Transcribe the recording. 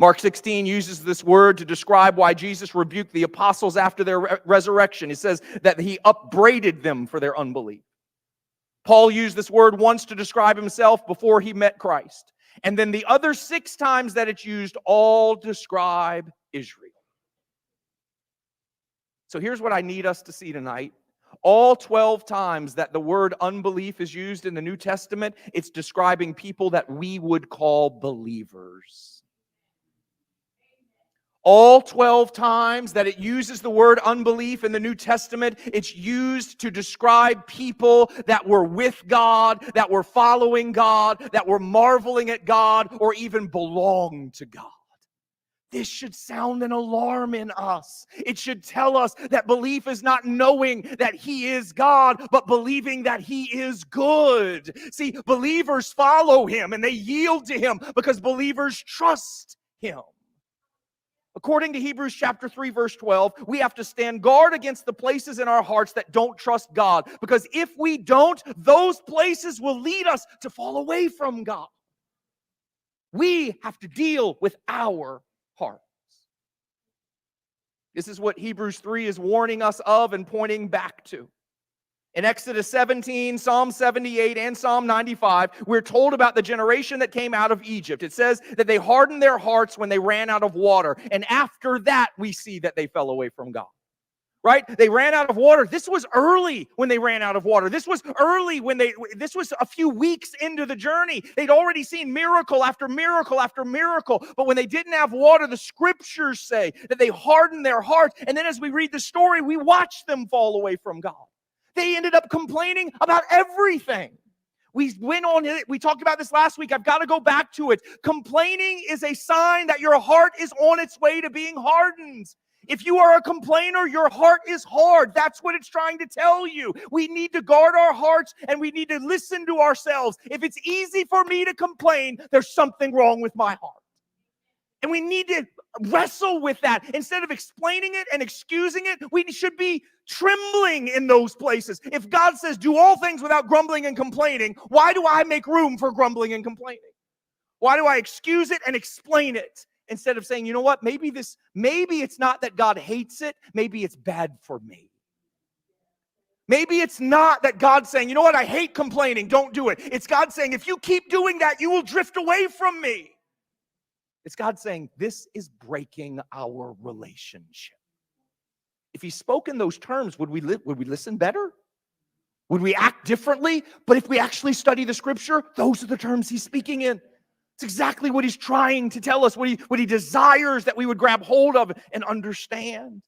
Mark 16 uses this word to describe why Jesus rebuked the apostles after their resurrection. He says that he upbraided them for their unbelief. Paul used this word once to describe himself before he met Christ. And then the other 6 times that it's used all describe Israel. So here's what I need us to see tonight. All 12 times that the word unbelief is used in the New Testament, it's describing people that we would call believers. All 12 times that it uses the word unbelief in the New Testament, it's used to describe people that were with God, that were following God, that were marveling at God, or even belonged to God. This should sound an alarm in us. It should tell us that belief is not knowing that He is God, but believing that He is good. See, believers follow Him and they yield to Him because believers trust Him. According to Hebrews chapter 3, verse 12, we have to stand guard against the places in our hearts that don't trust God. Because if we don't, those places will lead us to fall away from God. We have to deal with our hearts. This is what Hebrews 3 is warning us of and pointing back to. In Exodus 17, Psalm 78, and Psalm 95, we're told about the generation that came out of Egypt. It says that they hardened their hearts when they ran out of water. And after that, we see that they fell away from God. Right? They ran out of water. This was early when they ran out of water. This was early this was a few weeks into the journey. They'd already seen miracle after miracle after miracle. But when they didn't have water, the scriptures say that they hardened their hearts. And then as we read the story, we watch them fall away from God. They ended up complaining about everything. We went on it. We talked about this last week. I've got to go back to it. Complaining is a sign that your heart is on its way to being hardened. If you are a complainer, your heart is hard. That's what it's trying to tell you. We need to guard our hearts and we need to listen to ourselves. If it's easy for me to complain, there's something wrong with my heart. And we need to wrestle with that. Instead of explaining it and excusing it, we should be trembling in those places. If God says, do all things without grumbling and complaining, why do I make room for grumbling and complaining? Why do I excuse it and explain it? Instead of saying, you know what, maybe it's not that God hates it, maybe it's bad for me. Maybe it's not that God's saying, you know what, I hate complaining, don't do it. It's God saying, if you keep doing that, you will drift away from me. It's God saying, this is breaking our relationship. If He spoke in those terms, would we listen better? Would we act differently? But if we actually study the scripture, those are the terms He's speaking in. It's exactly what He's trying to tell us, what he desires that we would grab hold of and understand.